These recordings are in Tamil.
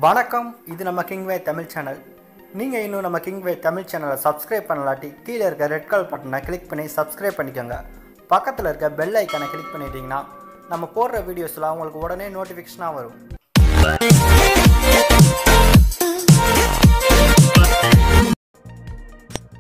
வணக்கம். இது நம்ம கிங்வே தமிழ் சேனல். நீங்கள் இன்னும் நம்ம கிங்வே தமிழ் சேனலை சப்ஸ்கிரைப் பண்ணலாட்டி கீழே இருக்க ரெட் கலர் பட்டனை கிளிக் பண்ணி சப்ஸ்கிரைப் பண்ணிக்கோங்க. பக்கத்தில் இருக்க பெல் ஐக்கானை கிளிக் பண்ணிட்டீங்கன்னா நம்ம போடுற வீடியோஸ்லாம் உங்களுக்கு உடனே நோட்டிஃபிகேஷனாக வரும்.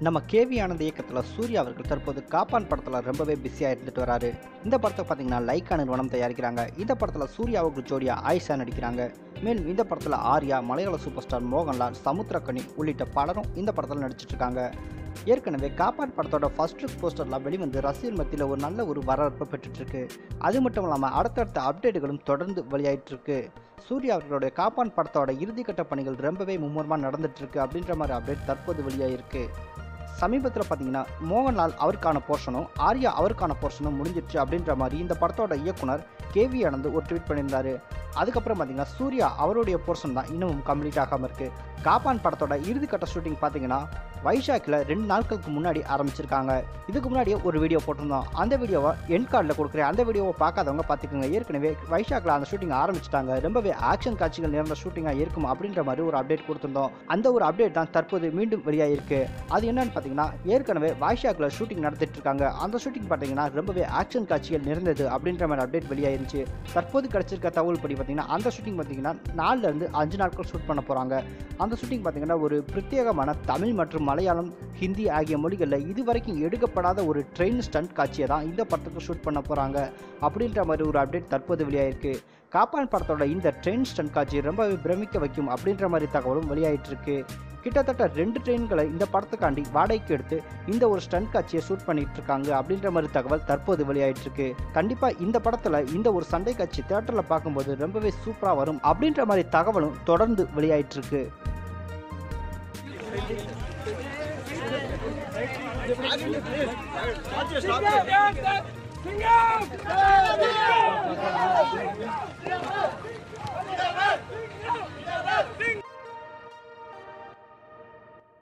நம்ம கேவி ஆனந்த் இயக்கத்தில் சூர்யா அவர்கள் தற்போது காப்பான் படத்தில் ரொம்பவே பிஸியாக இருந்துட்டு வராரு. இந்த படத்தை பார்த்தீங்கன்னா லைக்கா நிறுவனம் தயாரிக்கிறாங்க. இந்த படத்தில் சூர்யாவுக்கு ஜோடியா ஆயிஷா நடிக்கிறாங்க. மேலும் இந்த படத்தில் ஆர்யா, மலையாள சூப்பர் ஸ்டார் மோகன்லால், சமுத்திரக்கனி உள்ளிட்ட பலரும் இந்த படத்தில் நடிச்சிட்டு இருக்காங்க. ஏற்கனவே காப்பான் படத்தோட ஃபர்ஸ்ட் லுக் போஸ்டர்லாம் வெளிவந்து ரசிகர் மத்தியில் ஒரு நல்ல ஒரு வரவேற்பை பெற்றுட்டு இருக்கு. அது மட்டும் இல்லாமல் அடுத்தடுத்த அப்டேட்டுகளும் தொடர்ந்து வெளியாயிட்டு இருக்கு. சூர்யா அவர்களுடைய காப்பான் படத்தோட இறுதிக்கட்ட பணிகள் ரொம்பவே மும்முரமாக நடந்துட்டு இருக்கு அப்படின்ற மாதிரி அப்டேட் தற்போது வெளியாயிருக்கு. சமீபத்தில் பார்த்தீங்கன்னா மோகன்லால் அவருக்கான போர்ஷனும் ஆர்யா அவருக்கான போர்ஷனும் முடிஞ்சிடுச்சு அப்படின்ற மாதிரி இந்த படத்தோட இயக்குனர் கேவி ஆனந்த் ஒரு ட்வீட் பண்ணியிருந்தாரு. அதுக்கப்புறம் பார்த்தீங்கன்னா சூர்யா அவருடைய போர்ஷன் தான் இன்னமும் கம்ப்ளீட் ஆகாமல் இருக்கு. காப்பான் படத்தோட இறுதிக்கட்ட ஷூட்டிங் பார்த்தீங்கன்னா வைஷாக்கில் 2 நாட்களுக்கு முன்னாடி ஆரம்பிச்சிருக்காங்க. இதுக்கு முன்னாடியே ஒரு வீடியோ போட்டிருந்தோம். அந்த வீடியோவை எண்ட் கார்டில் கொடுக்குறேன். அந்த வீடியோவை பார்க்காதவங்க பார்த்துக்கோங்க. ஏற்கனவே வைஷாக்கில் அந்த ஷூட்டிங் ஆரம்பிச்சிட்டாங்க. ரொம்பவே ஆக்ஷன் காட்சிகள் நிறைந்த ஷூட்டிங்காக இருக்கும் அப்படின்ற மாதிரி ஒரு அப்டேட் கொடுத்துருந்தோம். அந்த ஒரு அப்டேட் தான் தற்போது மீண்டும் வெளியாகிருக்கு. அது என்னன்னு பார்த்தீங்கன்னா ஏற்கனவே வைஷாக்கில் ஷூட்டிங் நடத்திட்டு இருக்காங்க. அந்த ஷூட்டிங் பார்த்தீங்கன்னா ரொம்பவே ஆக்ஷன் காட்சிகள் நிறைந்தது அப்படின்ற மாதிரி அப்டேட் வெளியாயிருச்சு. தற்போது கிடைச்சிருக்க தகவல் படி பார்த்தீங்கன்னா அந்த ஷூட்டிங் பார்த்தீங்கன்னா 4 to 5 நாட்கள் ஷூட் பண்ண போகிறாங்க. அந்த ஷூட்டிங் பார்த்தீங்கன்னா ஒரு பிரத்யேகமான தமிழ் மற்றும் மலையாளம், ஹிந்தி ஆகிய மொழிகளில் இதுவரைக்கும் எடுக்கப்படாத ஒரு ட்ரெயின் ஸ்டண்ட் காட்சியை தான் இந்த படத்துக்கு ஷூட் பண்ண போகிறாங்க அப்படின்ற மாதிரி ஒரு அப்டேட் தற்போது வெளியாயிருக்கு. காப்பான் படத்தோட இந்த ட்ரெயின் ஸ்டண்ட் காட்சி ரொம்பவே பிரமிக்க வைக்கும் அப்படின்ற மாதிரி தகவலும் வெளியாயிட்டு இருக்கு. கிட்டத்தட்ட 2 ட்ரெயின்களை இந்த படத்துக்காண்டி வாடகைக்கு எடுத்து இந்த ஒரு ஸ்டண்ட் காட்சியை ஷூட் பண்ணிட்டு இருக்காங்க அப்படின்ற மாதிரி தகவல் தற்போது வெளியாயிட்டு இருக்கு. கண்டிப்பா இந்த படத்துல இந்த ஒரு சண்டை காட்சி தியேட்டர்ல பார்க்கும்போது ரொம்பவே சூப்பரா வரும் அப்படின்ற மாதிரி தகவலும் தொடர்ந்து வெளியாயிட்டு இருக்கு. Sing out!